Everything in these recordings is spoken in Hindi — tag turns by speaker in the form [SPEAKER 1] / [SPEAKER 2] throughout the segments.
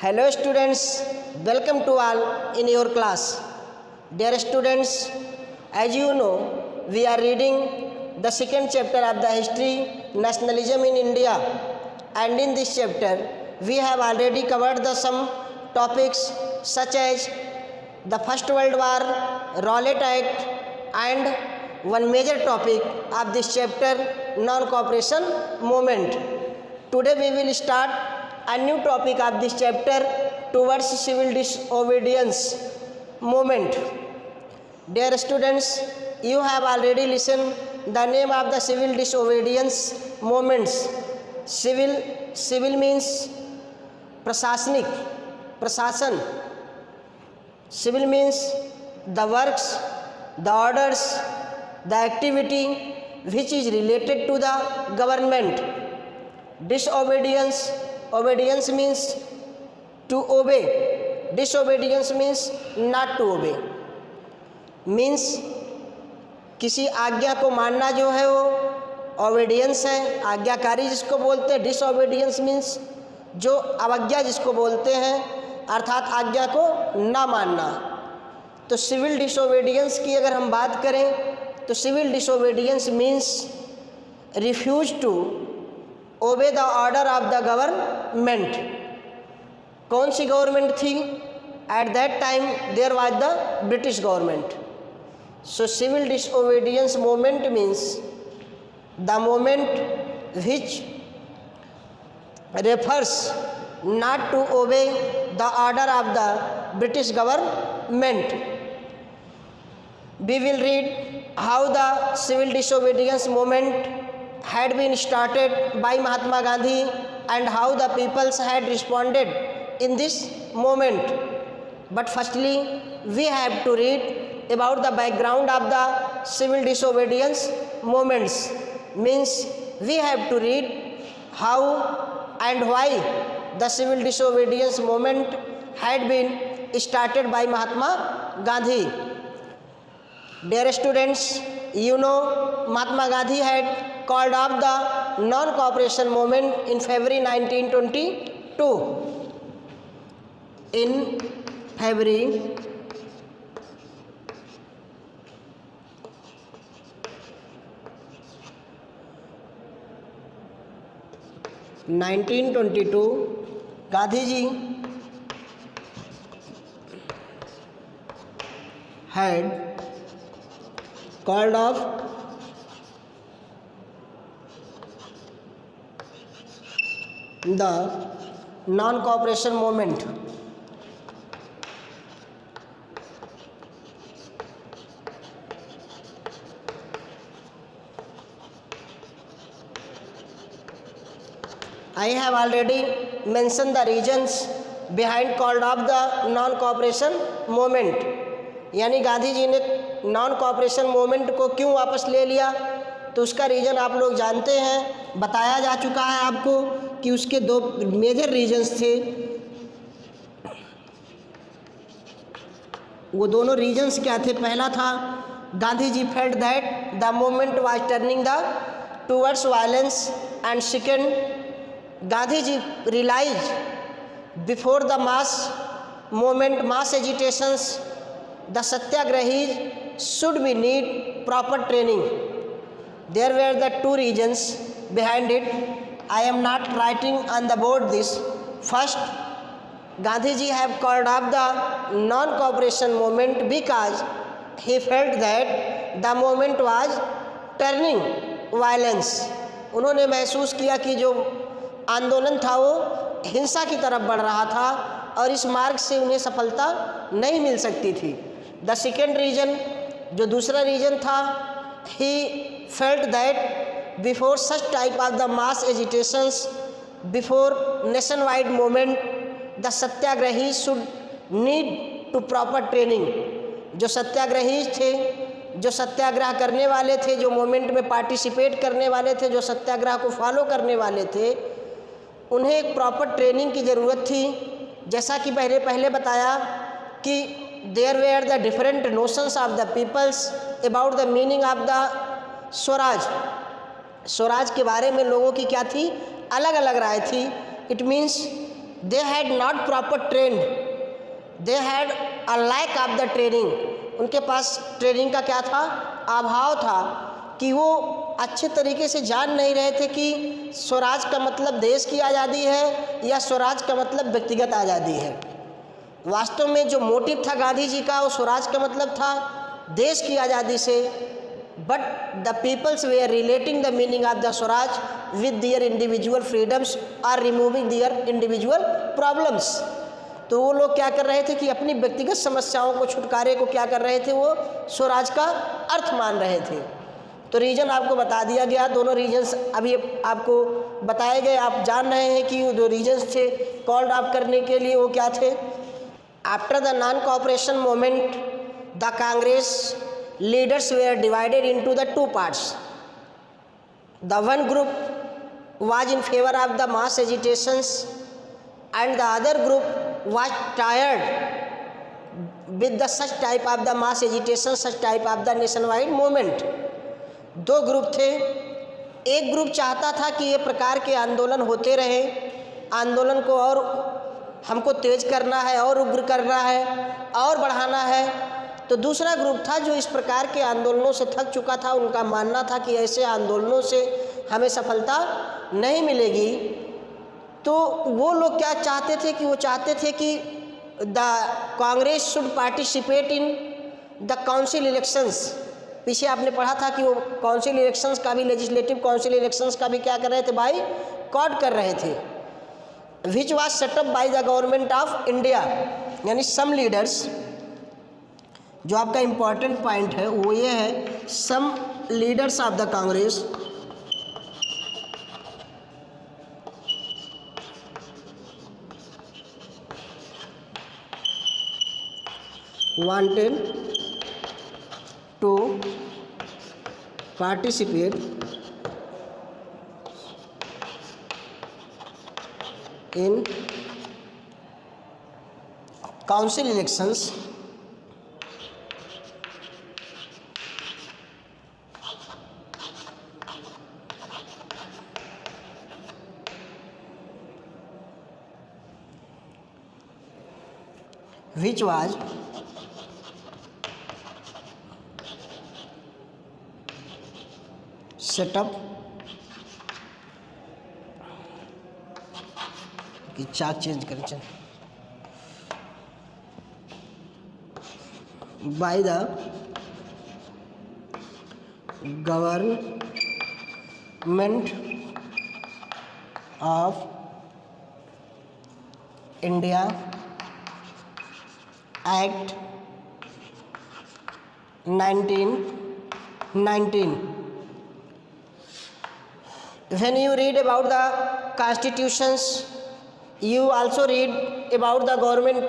[SPEAKER 1] Hello students, welcome to all in your class. Dear students, as you know, we are reading the second chapter of the history nationalism in India, and in this chapter we have already covered the some topics such as the First World War, Rowlatt Act, and one major topic of this chapter, non-cooperation movement. Today we will start a new topic of this chapter, towards civil disobedience movement. Dear students, you have already listened the name of the civil disobedience movements. Civil means प्रशासनिक, प्रशासन. Civil means the works, the orders, the activity which is related to the government. Obedience means to obey. Disobedience means not to obey. Means किसी आज्ञा को मानना जो है वो ओबीडियंस है, आज्ञाकारी जिसको बोलते हैं. डिसओबीडियंस मीन्स जो अवज्ञा जिसको बोलते हैं, अर्थात आज्ञा को ना मानना. तो सिविल डिसओबीडियंस की अगर हम बात करें तो civil disobedience means refuse to obey the order of the government. कौन सी गवर्नमेंट थी? At that time there was the British government. So civil disobedience movement means the movement which refers not to obey the order of the British government. We will read how the civil disobedience movement had been started by Mahatma Gandhi and how the peoples had responded in this movement. But firstly, we have to read about the background of the civil disobedience movements. Means we have to read how and why the civil disobedience movement had been started by Mahatma Gandhi. Dear students, you know Mahatma Gandhi had called off the non-cooperation movement in February 1922. In February 1922 Gandhi ji had called off the non-cooperation movement. I have already mentioned the reasons behind called off the non-cooperation movement. यानी गांधी जी ने नॉन कॉपरेशन मूवमेंट को क्यों वापस ले लिया, तो उसका रीज़न आप लोग जानते हैं, बताया जा चुका है आपको कि उसके दो मेजर रीजंस थे. वो दोनों रीजंस क्या थे? पहला था Gandhi ji felt that the movement was turning the towards violence, and second Gandhi ji realized before the mass movement, mass agitations, the satyagrahis should be need proper training. There were the two reasons behind it. I am not writing on the board this. First, Gandhi ji have called off the non-cooperation movement because he felt that the movement was turning violence. उन्होंने महसूस किया कि जो आंदोलन था वो हिंसा की तरफ बढ़ रहा था और इस मार्ग से उन्हें सफलता नहीं मिल सकती थी. द सेकेंड रीजन, जो दूसरा रीजन था, he felt that before such type of the mass agitations, before nationwide movement, the satyagrahi should need to proper training. जो सत्याग्रही थे, जो सत्याग्रह करने वाले थे, जो मूवमेंट में पार्टिसिपेट करने वाले थे, जो सत्याग्रह को फॉलो करने वाले थे, उन्हें एक प्रॉपर ट्रेनिंग की ज़रूरत थी. जैसा कि पहले बताया कि there were the different notions of the peoples about the meaning of the swaraj. Swaraj के बारे में लोगों की क्या थी? अलग अलग राय थी. It means they had not proper trained, they had a lack of the training, उनके पास ट्रेनिंग का क्या था, अभाव था, कि वो अच्छे तरीके से जान नहीं रहे थे कि स्वराज का मतलब देश की आज़ादी है या स्वराज का मतलब व्यक्तिगत आज़ादी है। वास्तव में जो मोटिव था गांधी जी का, वो स्वराज का मतलब था देश की आज़ादी से, बट द पीपल्स वे are relating the meaning of the swaraj with their individual freedoms और रिमूविंग दियर इंडिविजुअल प्रॉब्लम्स। तो वो लोग क्या कर रहे थे कि अपनी व्यक्तिगत समस्याओं को, छुटकारे को क्या कर रहे थे, वो स्वराज का अर्थ मान रहे थे। तो रीजन आपको बता दिया गया, दोनों रीजन्स अभी आपको बताए गए, आप जान रहे हैं कि जो रीजन्स थे कॉल्ड ऑफ करने के लिए वो क्या थे। After the non cooperation movement the Congress leaders were divided into the two parts. The one group was in favour of the mass agitations and the other group was tired with the such type of the mass agitation, such type of the nationwide movement। दो ग्रुप थे, एक ग्रुप चाहता था कि ये प्रकार के आंदोलन होते रहे, आंदोलन को और हमको तेज करना है और उग्र करना है और बढ़ाना है। तो दूसरा ग्रुप था जो इस प्रकार के आंदोलनों से थक चुका था, उनका मानना था कि ऐसे आंदोलनों से हमें सफलता नहीं मिलेगी। तो वो लोग क्या चाहते थे कि वो चाहते थे कि the Congress should participate in the council elections. पीछे आपने पढ़ा था कि वो काउंसिल इलेक्शंस का भी, लेजिस्लेटिव काउंसिल इलेक्शंस का भी क्या कर रहे थे, बाई कॉट कर रहे थे। Which was setup bye the government of India, यानी सम लीडर्स, जो आपका इम्पॉर्टेंट पॉइंट है वो ये है, some leaders of the Congress wanted to participate in council elections which was setup कि चाक चेंज करें, चल by the government of India act 1919। When you read about the constitutions, you also read about the government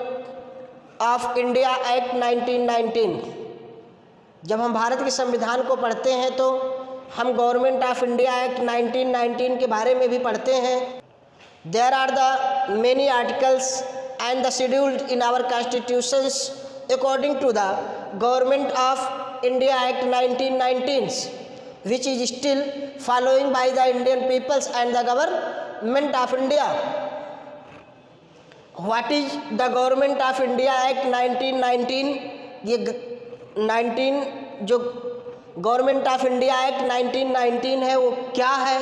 [SPEAKER 1] of India Act 1919। जब हम भारत के संविधान को पढ़ते हैं तो हम गवर्नमेंट ऑफ इंडिया एक्ट 1919 के बारे में भी पढ़ते हैं। There are the many articles and the scheduled in our constitutions according to the government of India Act 1919, which is still following by the Indian peoples and the government of India। What is the government of India Act 1919? ये 19 जो गवर्नमेंट ऑफ इंडिया एक्ट 1919 है वो क्या है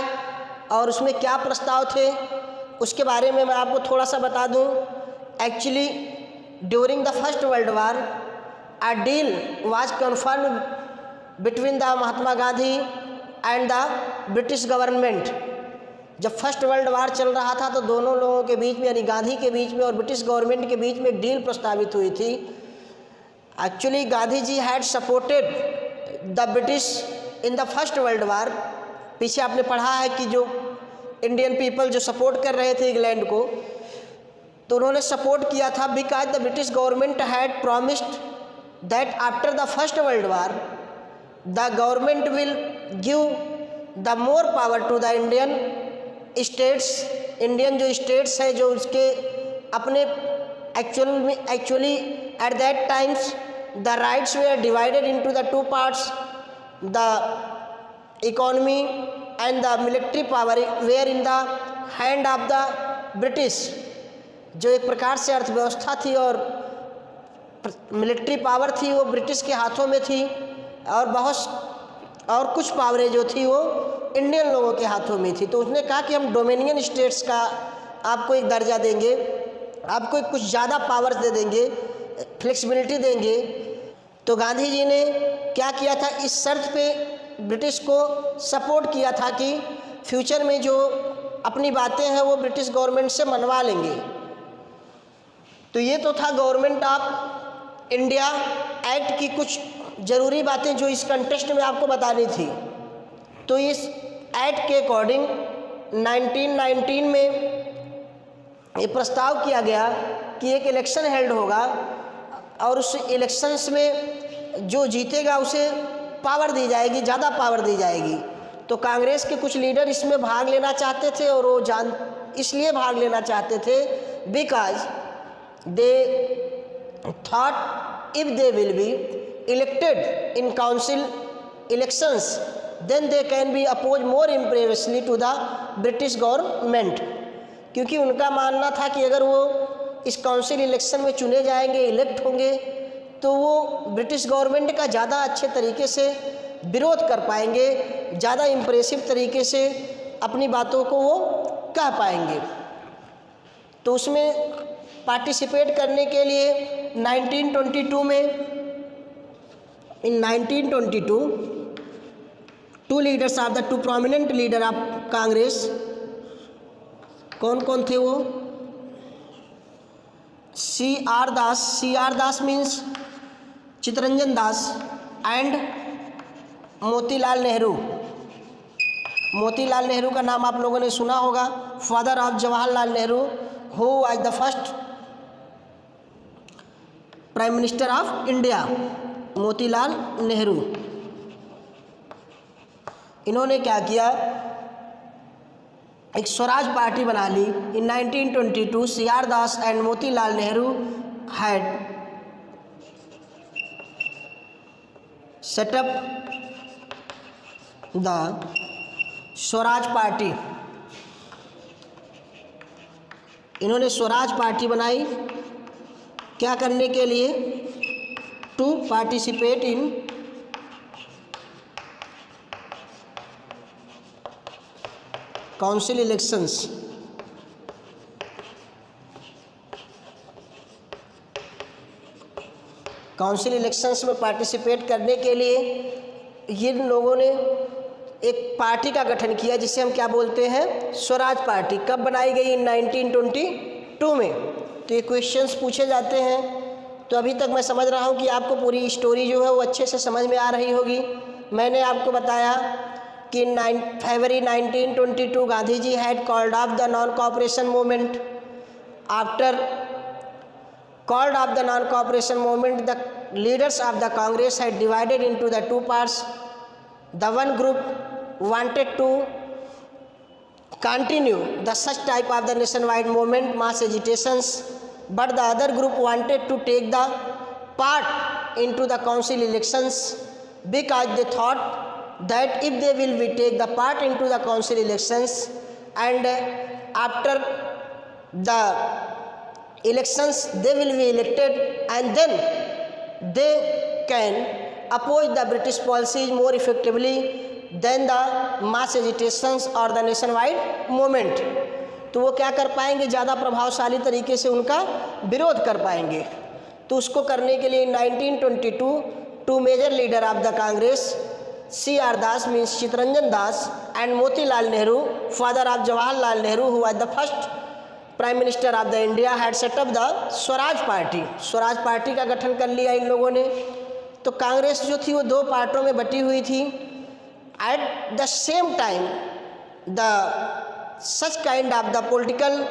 [SPEAKER 1] और उसमें क्या प्रस्ताव थे, उसके बारे में मैं आपको थोड़ा सा बता दूं। Actually during the first world war a deal was confirmed between the Mahatma Gandhi and the British government. जब फर्स्ट वर्ल्ड वार चल रहा था तो दोनों लोगों के बीच में, यानी गांधी के बीच में और ब्रिटिश गवर्नमेंट के बीच में एक डील प्रस्तावित हुई थी। Actually Gandhi ji had supported the British in the first world War. पीछे आपने पढ़ा है कि जो इंडियन पीपल जो सपोर्ट कर रहे थे इंग्लैंड को, तो उन्होंने सपोर्ट किया था because the British government had promised that after the first world war the government will give the more power to the Indian states. Indian जो स्टेट्स है जो उसके अपने actually at that times the rights were divided into the two parts, the economy and the military power were in the hand of the British. जो एक प्रकार से अर्थव्यवस्था थी और मिलिट्री पावर थी वो ब्रिटिश के हाथों में थी, और कुछ पावरें जो थी वो इंडियन लोगों के हाथों में थी। तो उसने कहा कि हम डोमिनियन स्टेट्स का आपको एक दर्जा देंगे, आपको कुछ ज़्यादा पावर्स दे देंगे, फ्लेक्सिबिलिटी देंगे। तो गांधी जी ने क्या किया था, इस शर्त पे ब्रिटिश को सपोर्ट किया था कि फ्यूचर में जो अपनी बातें हैं वो ब्रिटिश गवर्नमेंट से मनवा लेंगे। तो ये तो था गवर्नमेंट ऑफ इंडिया एक्ट की कुछ ज़रूरी बातें जो इस कंटेस्ट में आपको बतानी थी। तो इस एक्ट के अकॉर्डिंग 1919 में ये प्रस्ताव किया गया कि एक इलेक्शन हेल्ड होगा और उस इलेक्शंस में जो जीतेगा उसे पावर दी जाएगी, ज़्यादा पावर दी जाएगी। तो कांग्रेस के कुछ लीडर इसमें भाग लेना चाहते थे और वो इसलिए भाग लेना चाहते थे because they thought if they will be elected in council elections then they can be oppose more impressively to the British government. क्योंकि उनका मानना था कि अगर वो इस काउंसिल इलेक्शन में चुने जाएंगे, इलेक्ट होंगे, तो वो ब्रिटिश गवर्नमेंट का ज़्यादा अच्छे तरीके से विरोध कर पाएंगे, ज़्यादा इम्प्रेसिव तरीके से अपनी बातों को वो कह पाएंगे। तो उसमें पार्टिसिपेट करने के लिए 1922 में in 1922 two leaders of the two prominent leader of Congress, कौन कौन थे वो, C.R. Das means Chittaranjan Das and Motilal Nehru. Motilal Nehru का नाम आप लोगों ने सुना होगा, father of Jawaharlal Nehru who was the first prime minister of India. Motilal Nehru, इन्होंने क्या किया, एक स्वराज पार्टी बना ली। In 1922 C.R. Das and Motilal Nehru had set up the Swaraj party. इन्होंने स्वराज पार्टी बनाई, क्या करने के लिए, to participate in council elections. Council elections में पार्टिसिपेट करने के लिए ये लोगों ने एक पार्टी का गठन किया जिसे हम क्या बोलते हैं, स्वराज पार्टी। कब बनाई गई, इन 1922 में। तो ये क्वेश्चंस पूछे जाते हैं। तो अभी तक मैं समझ रहा हूँ कि आपको पूरी स्टोरी जो है वो अच्छे से समझ में आ रही होगी। मैंने आपको बताया कि February 1922 Gandhi ji had called off the non cooperation movement. After called of the non-cooperation movement, the leaders of the Congress had divided into the two parts. The one group wanted to continue the such type of the nationwide movement, mass agitations, but the other group wanted to take the part into the council elections because they thought that if they will be take the part into the council elections and after the elections they will be elected and then they can oppose the British policies more effectively than the mass agitations or the nationwide movement। तो वो क्या कर पाएंगे, ज़्यादा प्रभावशाली तरीके से उनका विरोध कर पाएंगे। तो उसको करने के लिए 1922 two major leader of the Congress C.R. Das means Chittaranjan Das and Motilal Nehru father of Jawaharlal Nehru who was the first prime minister of the India had set up the Swaraj Party. Swaraj Party का गठन कर लिया इन लोगों ने। तो कांग्रेस जो थी वो दो पार्टों में बटी हुई थी। At the same time the such kind of the political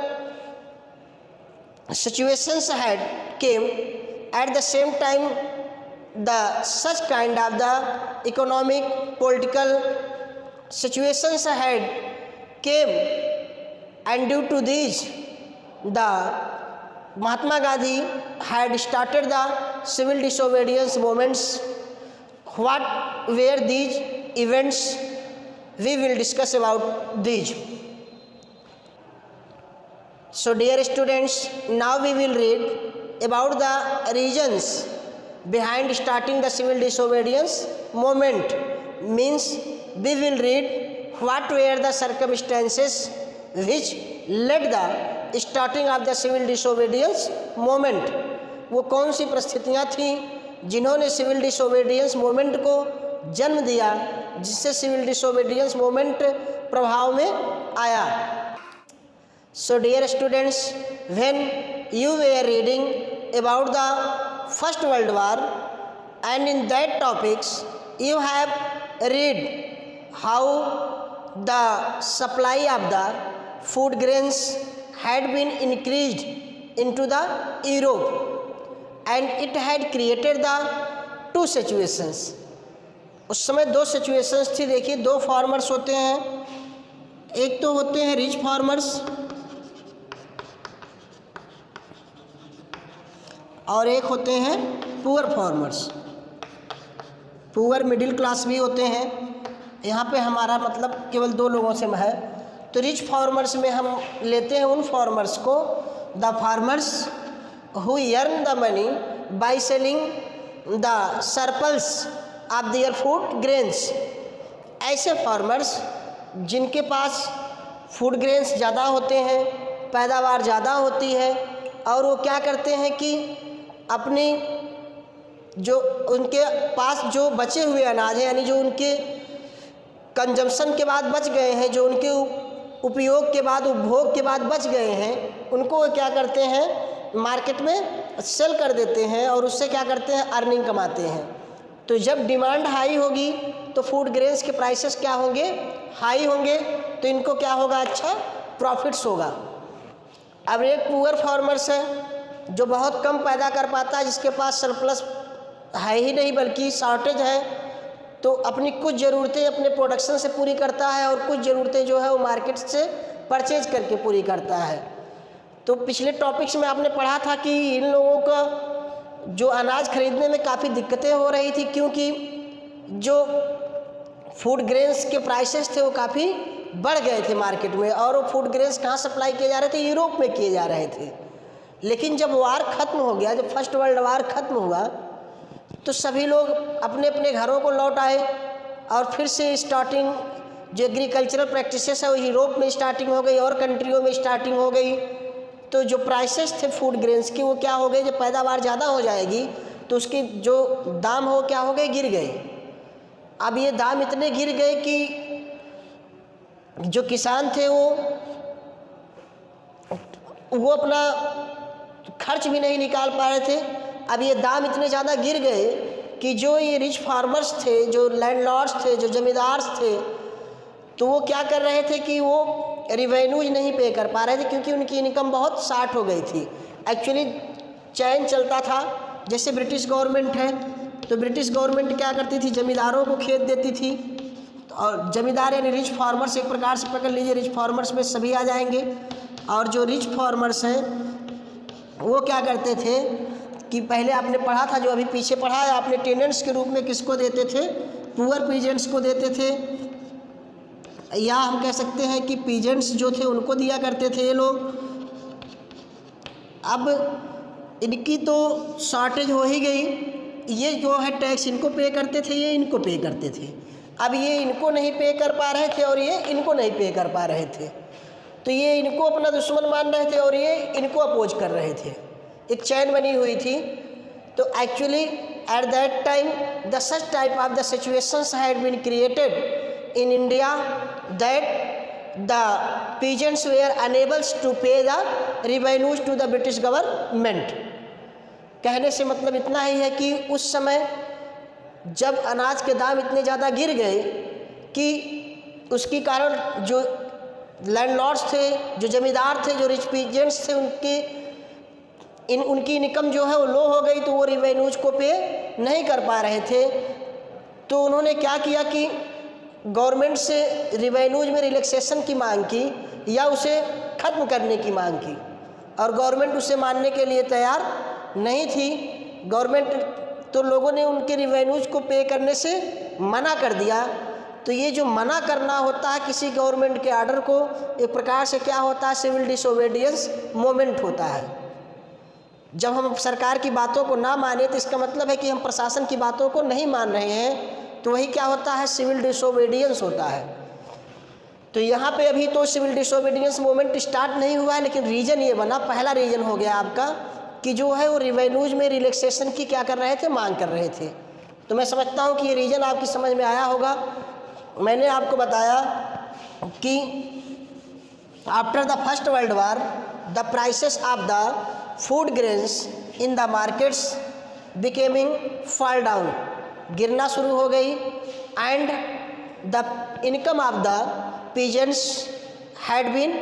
[SPEAKER 1] situations had came at the same time the such kind of the economic political situations had came and due to these the Mahatma Gandhi had started the civil disobedience movements. What were these events? We will discuss about these. So dear students, now we will read about the reasons behind starting the civil disobedience movement. Means we will read what were the circumstances which led the starting of the civil disobedience movement. वो कौन सी परिस्थितियाँ थीं जिन्होंने सिविल डिसोबीडियंस मूवमेंट को जन्म दिया, जिससे सिविल डिसोबीडियंस मूवमेंट प्रभाव में आया. So dear students, when you were reading about the First World War and in that topics you have read how the supply of the food grains had been increased into the Europe and it had created the two situations. उस समय दो सिचुएशंस थी. देखिए, दो फार्मर्स होते हैं, एक तो होते हैं रिच फार्मर्स और एक होते हैं poor farmers. Poor middle class भी होते हैं. यहाँ पे हमारा मतलब केवल दो लोगों से है. तो रिच फार्मर्स में हम लेते हैं उन फार्मर्स को, the farmers who earn the money by selling the surplus of their food grains. ऐसे फार्मर्स जिनके पास फूड ग्रेन्स ज़्यादा होते हैं, पैदावार ज़्यादा होती है, और वो क्या करते हैं कि अपनी जो उनके पास जो बचे हुए अनाज हैं, यानी जो उनके कंजम्पशन के बाद बच गए हैं, जो उनके उपयोग के बाद, उपभोग के बाद बच गए हैं, उनको वो क्या करते हैं, मार्केट में सेल कर देते हैं और उससे क्या करते हैं, अर्निंग कमाते हैं. तो जब डिमांड हाई होगी तो फूड ग्रेन्स के प्राइसेस क्या होंगे, हाई होंगे, तो इनको क्या होगा, अच्छा प्रॉफिट्स होगा. अब एक पुअर फार्मर्स है जो बहुत कम पैदा कर पाता है, जिसके पास सरप्लस है ही नहीं बल्कि शॉर्टेज है, तो अपनी कुछ ज़रूरतें अपने प्रोडक्शन से पूरी करता है और कुछ ज़रूरतें जो है वो मार्केट से परचेज करके पूरी करता है. तो पिछले टॉपिक्स में आपने पढ़ा था कि इन लोगों का जो अनाज खरीदने में काफ़ी दिक्कतें हो रही थी, क्योंकि जो फूड ग्रेन्स के प्राइसेस थे वो काफ़ी बढ़ गए थे मार्केट में, और वो फूड ग्रेन्स कहाँ सप्लाई किए जा रहे थे, यूरोप में किए जा रहे थे. लेकिन जब वार ख़त्म हो गया, जब फर्स्ट वर्ल्ड वार ख़त्म हुआ, तो सभी लोग अपने अपने घरों को लौट आए और फिर से स्टार्टिंग जो एग्रीकल्चरल प्रैक्टिसेस है वो यूरोप में स्टार्टिंग हो गई और कंट्रियों में स्टार्टिंग हो गई. तो जो प्राइसेस थे फूड ग्रेन्स की वो क्या हो गए, जब पैदावार ज़्यादा हो जाएगी तो उसके जो दाम हो क्या हो गए, गिर गए. अब ये दाम इतने गिर गए कि जो किसान थे वो अपना खर्च भी नहीं निकाल पा रहे थे. अब ये दाम इतने ज़्यादा गिर गए कि जो ये रिच फार्मर्स थे, जो लैंडलॉर्ड्स थे, जो ज़मींदार थे, तो वो क्या कर रहे थे कि वो रिवेन्यूज नहीं पे कर पा रहे थे, क्योंकि उनकी इनकम बहुत शार्ट हो गई थी. एक्चुअली चैन चलता था. जैसे ब्रिटिश गवर्नमेंट है तो ब्रिटिश गवर्नमेंट क्या करती थी, ज़मींदारों को खेत देती थी, और ज़मींदार यानी रिच फार्मर्स एक प्रकार से पकड़ लीजिए, रिच फार्मर्स में सभी आ जाएंगे. और जो रिच फार्मर्स हैं वो क्या करते थे कि पहले आपने पढ़ा था, जो अभी पीछे पढ़ा है आपने, टेनेंट्स के रूप में किसको देते थे, पुअर पीजेंट्स को देते थे, या हम कह सकते हैं कि पीजेंट्स जो थे उनको दिया करते थे ये लोग. अब इनकी तो शॉर्टेज हो ही गई, ये जो है टैक्स इनको पे करते थे, ये इनको पे करते थे. अब ये इनको नहीं पे कर पा रहे थे और ये इनको नहीं पे कर पा रहे थे, तो ये इनको अपना दुश्मन मान रहे थे और ये इनको अपोज कर रहे थे. एक चैन बनी हुई थी. तो actually at that time the such type of the situations had been created in India that the peasants were enables to pay the revenues to the British government. कहने से मतलब इतना ही है कि उस समय जब अनाज के दाम इतने ज़्यादा गिर गए कि उसके कारण जो लैंडलॉर्ड्स थे, जो ज़मींदार थे, जो रिच पीजेंट्स थे, उनकी इनकम जो है वो लो हो गई, तो वो रिवेन्यूज को पे नहीं कर पा रहे थे. तो उन्होंने क्या किया कि गवर्नमेंट से रिवेन्यूज में रिलैक्सेशन की मांग की या उसे ख़त्म करने की मांग की, और गवर्नमेंट उसे मानने के लिए तैयार नहीं थी. गवर्नमेंट तो लोगों ने उनके रिवेन्यूज को पे करने से मना कर दिया. तो ये जो मना करना होता है किसी गवर्नमेंट के आर्डर को, एक प्रकार से क्या होता है, सिविल डिसोबीडियंस मूवमेंट होता है। जब हम सरकार की बातों को ना माने तो इसका मतलब है कि हम प्रशासन की बातों को नहीं मान रहे हैं, तो वही क्या होता है, सिविल डिसोबीडियंस होता है। तो यहाँ पे अभी तो सिविल डिसोबीडियंस मूवमेंट स्टार्ट नहीं हुआ है, लेकिन रीज़न ये बना, पहला रीज़न हो गया आपका कि जो है वो रिवेन्यूज में रिलैक्सेशन की क्या कर रहे थे, मांग कर रहे थे। तो मैं समझता हूँ कि ये रीज़न आपकी समझ में आया होगा। मैंने आपको बताया कि after the first world war the prices of the food grains in the markets becoming fall down, गिरना शुरू हो गई, and the income of the peasants had been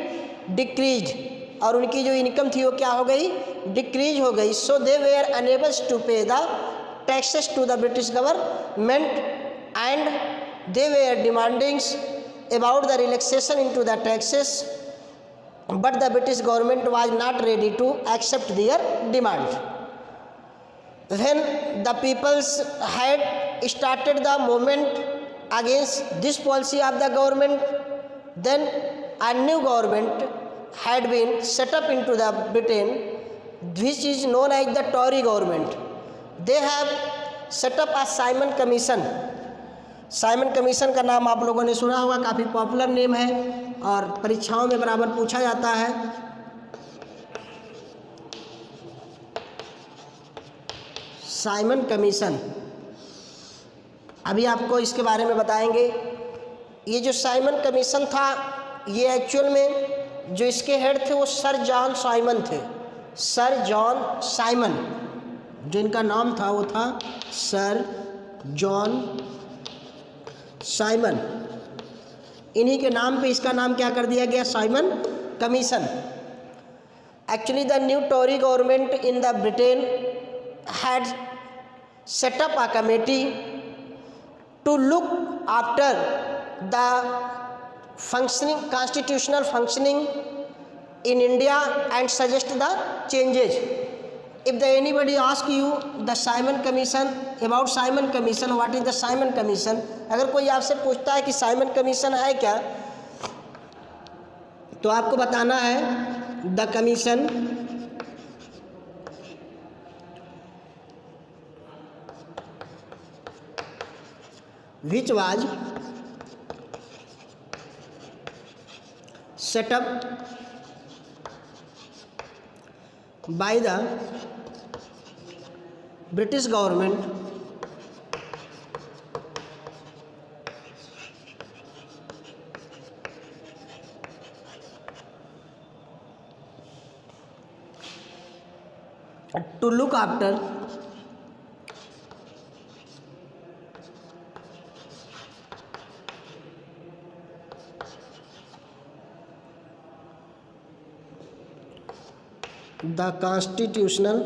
[SPEAKER 1] decrease, और उनकी जो इनकम थी वो क्या हो गई, डिक्रीज हो गई। So they were enables to pay the taxes to the British government and they were demanding about the relaxation into the taxes, but the British government was not ready to accept their demand. When the peoples had started the movement against this policy of the government, then a new government had been set up into the Britain, which is known as the Tory government. They have set up a Simon Commission. Simon commission का नाम आप लोगों ने सुना होगा, काफ़ी पॉपुलर नेम है और परीक्षाओं में बराबर पूछा जाता है। साइमन कमीशन, अभी आपको इसके बारे में बताएंगे। ये जो साइमन कमीशन था, ये एक्चुअल में जो इसके हेड थे वो सर जॉन साइमन थे। सर जॉन साइमन, जो इनका नाम था वो था सर जॉन साइमन। इन्हीं के नाम पे इसका नाम क्या कर दिया गया, Simon Commission. Actually the new Tory government in the Britain had set up a committee to look after the functioning constitutional functioning in India and suggest the changes. If the anybody ask you the Simon Commission, about Simon Commission, what is the Simon Commission, अगर कोई आपसे पूछता है कि साइमन कमीशन है क्या, तो आपको बताना है the commission which was set up by the British government to look after the constitutional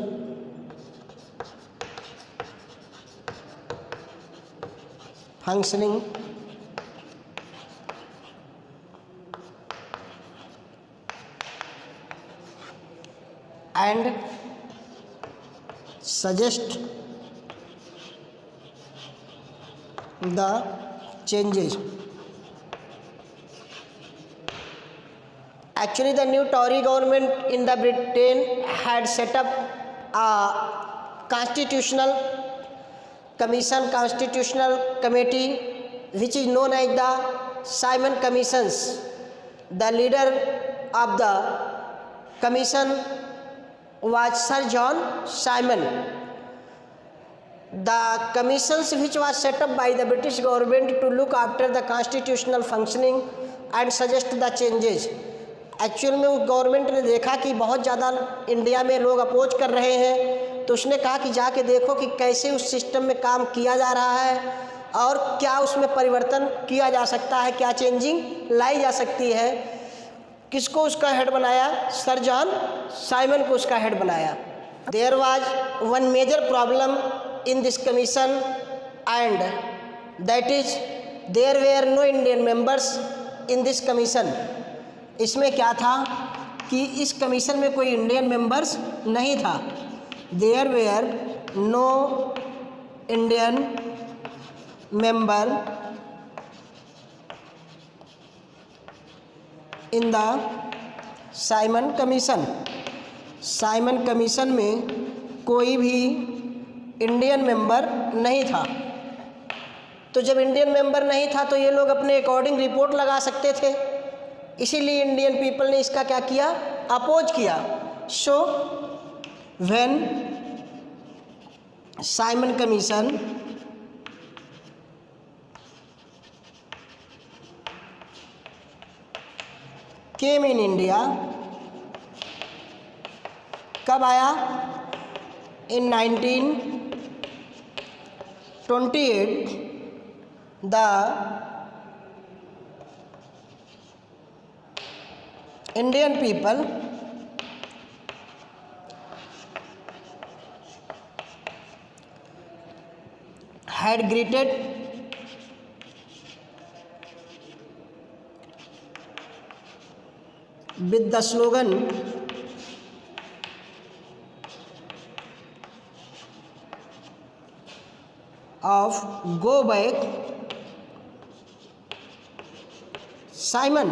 [SPEAKER 1] functioning and suggest the changes. Actually, the new Tory government in the Britain had set up a constitutional commission, constitutional committee, which is known as the Simon Commissions. The leader of the commission was Sir John Simon. The commissions which was set up by the British government to look after the constitutional functioning and suggest the changes. Actual में उस गवर्नमेंट ने देखा कि बहुत ज़्यादा इंडिया में लोग अपोज कर रहे हैं, तो उसने कहा कि जाके देखो कि कैसे उस सिस्टम में काम किया जा रहा है और क्या उसमें परिवर्तन किया जा सकता है, क्या चेंजिंग लाई जा सकती है। किसको उसका हेड बनाया, सर जॉन साइमन को उसका हेड बनाया। There was one major problem in this commission and that is there were no Indian members in this commission. इसमें क्या था कि इस कमीशन में कोई इंडियन मेंबर्स नहीं था। There were no Indian member in the Simon Commission. Simon Commission में कोई भी इंडियन मेंबर नहीं था। तो जब इंडियन मेंबर नहीं था तो ये लोग अपने अकॉर्डिंग रिपोर्ट लगा सकते थे, इसीलिए इंडियन पीपल ने इसका क्या किया, अपोज किया। So when Simon commission came in India, कब आया, इन 1928, the Indian people had greeted with the slogan of "Go back, Simon"।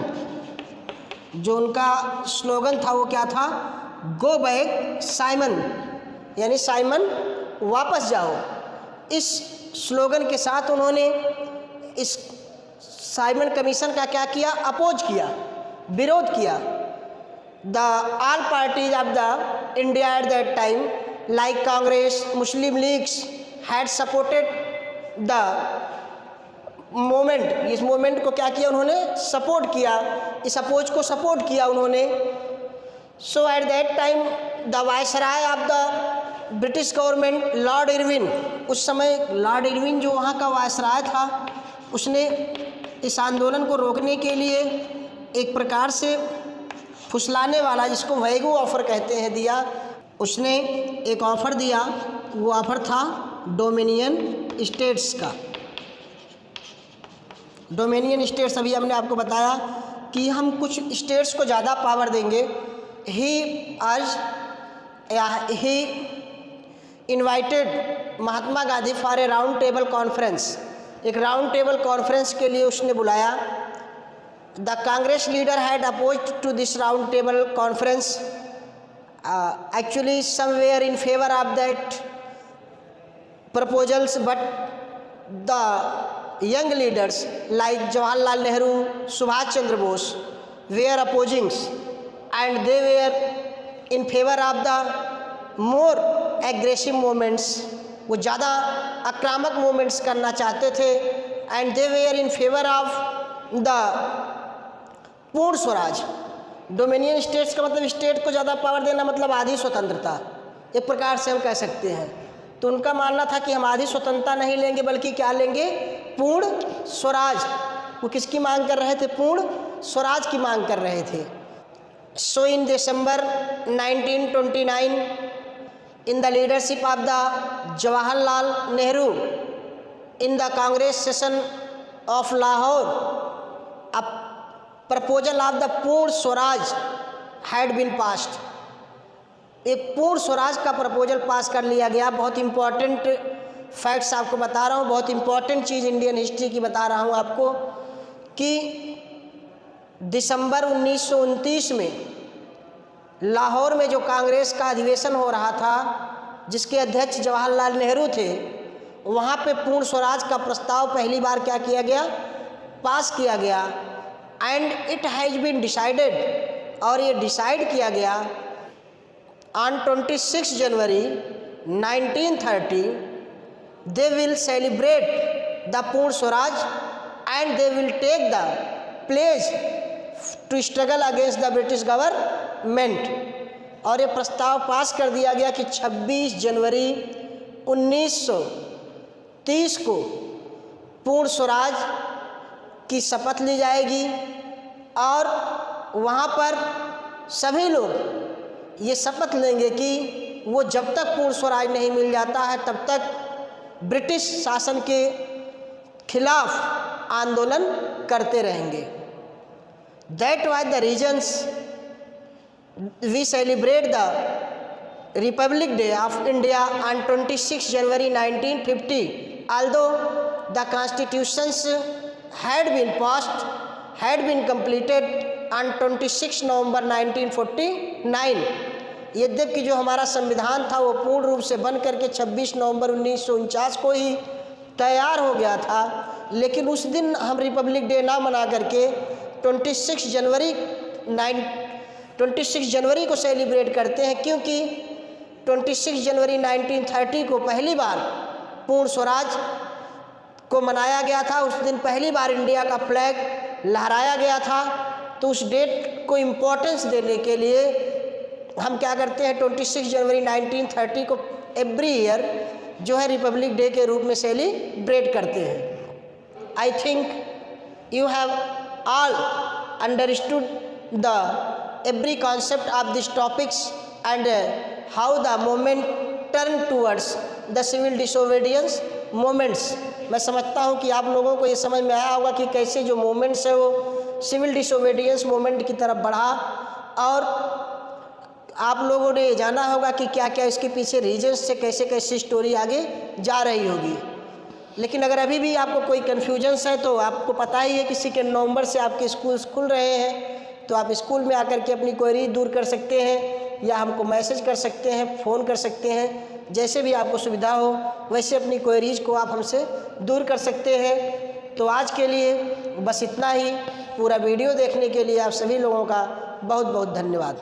[SPEAKER 1] जो उनका स्लोगन था वो क्या था, गो बैक साइमन, यानी साइमन वापस जाओ। इस स्लोगन के साथ उन्होंने इस साइमन कमीशन का क्या किया, अपोज किया, विरोध किया। The all parties of the India at that time like Congress, Muslim leagues had supported the moment. इस मोमेंट को क्या किया उन्होंने, सपोर्ट किया, इस अपोज को सपोर्ट किया उन्होंने। So at that time the viceroy of the British government lord Irwin, उस समय लॉर्ड इरविन जो वहाँ का वायसराय था, उसने इस आंदोलन को रोकने के लिए एक प्रकार से फुसलाने वाला, जिसको वैगो ऑफर कहते हैं, दिया। उसने एक ऑफ़र दिया, वो ऑफ़र था डोमिनियन स्टेट्स का। डोमिनियन स्टेट्स, अभी हमने आपको बताया कि हम कुछ स्टेट्स को ज़्यादा पावर देंगे। He invited Mahatma Gandhi for a round table conference. एक राउंड टेबल कॉन्फ्रेंस के लिए उसने बुलाया। The Congress leader had opposed to this round table conference, actually somewhere in favour of that proposals, but the young leaders like Jawaharlal Nehru, Subhash Chandra Bose were opposing, and they were in favor of the more aggressive movements। वो ज़्यादा आक्रामक मूवमेंट्स करना चाहते थे। And they were in favour of the Purna Swaraj. Dominion states का मतलब स्टेट को ज़्यादा पावर देना, मतलब आधी स्वतंत्रता, एक प्रकार से हम कह सकते हैं। तो उनका मानना था कि हम आधी स्वतंत्रता नहीं लेंगे, बल्कि क्या लेंगे, पूर्ण स्वराज। वो किसकी मांग कर रहे थे, पूर्ण स्वराज की मांग कर रहे थे। सो इन दिसंबर 1929, in the leadership of the Jawaharlal Nehru, in the Congress session of Lahore, a proposal of the पूर्ण स्वराज had been passed। एक पूर्ण स्वराज का प्रपोजल पास कर लिया गया। बहुत इंपॉर्टेंट फैक्ट्स आपको बता रहा हूँ, बहुत इंपॉर्टेंट चीज़ इंडियन हिस्ट्री की बता रहा हूँ आपको, कि दिसंबर 1929 में लाहौर में जो कांग्रेस का अधिवेशन हो रहा था, जिसके अध्यक्ष जवाहरलाल नेहरू थे, वहाँ पे पूर्ण स्वराज का प्रस्ताव पहली बार क्या किया गया, पास किया गया। And it has been decided, और ये डिसाइड किया गया on 26 January 1930 they will celebrate the Purna Swaraj and they will take the pledge to struggle against the British government. और ये प्रस्ताव पास कर दिया गया कि 26 जनवरी 1930 को पूर्ण स्वराज की शपथ ली जाएगी, और वहाँ पर सभी लोग ये शपथ लेंगे कि वो जब तक पूर्ण स्वराज नहीं मिल जाता है तब तक ब्रिटिश शासन के खिलाफ आंदोलन करते रहेंगे। That was the reasons we celebrate the Republic Day of India on 26 January 1950। although the constitutions had been passed, had been completed on 26 नवंबर 1949। यद्यपि जो हमारा संविधान था वो पूर्ण रूप से बन करके 26 नवंबर 1949 को ही तैयार हो गया था, लेकिन उस दिन हम रिपब्लिक डे ना मना करके 26 जनवरी को सेलिब्रेट करते हैं, क्योंकि 26 जनवरी 1930 को पहली बार पूर्ण स्वराज को मनाया गया था। उस दिन पहली बार इंडिया का फ्लैग लहराया गया था। तो उस डेट को इम्पोर्टेंस देने के लिए हम क्या करते हैं, 26 जनवरी 1930 को एवरी ईयर जो है रिपब्लिक डे के रूप में सेलिब्रेट करते हैं। I think you have all understood the every concept of this topics and how the moment turn towards the civil disobedience moments. मैं समझता हूँ कि आप लोगों को ये समझ में आया होगा कि कैसे जो मोमेंट्स है वो सिविल डिसोबीडियंस मोमेंट की तरफ बढ़ा, और आप लोगों ने ये जाना होगा कि क्या क्या इसके पीछे रीजन्स से कैसे कैसे स्टोरी आगे जा रही होगी। लेकिन अगर अभी भी आपको कोई कन्फ्यूजन्स है तो आपको पता ही है कि 2 नवंबर से आपके स्कूल्स खुल रहे हैं, तो आप स्कूल में आकर के अपनी क्वेरी दूर कर सकते हैं या हमको मैसेज कर सकते हैं, फ़ोन कर सकते हैं, जैसे भी आपको सुविधा हो वैसे अपनी क्वेरीज को आप हमसे दूर कर सकते हैं। तो आज के लिए बस इतना ही। पूरा वीडियो देखने के लिए आप सभी लोगों का बहुत बहुत धन्यवाद।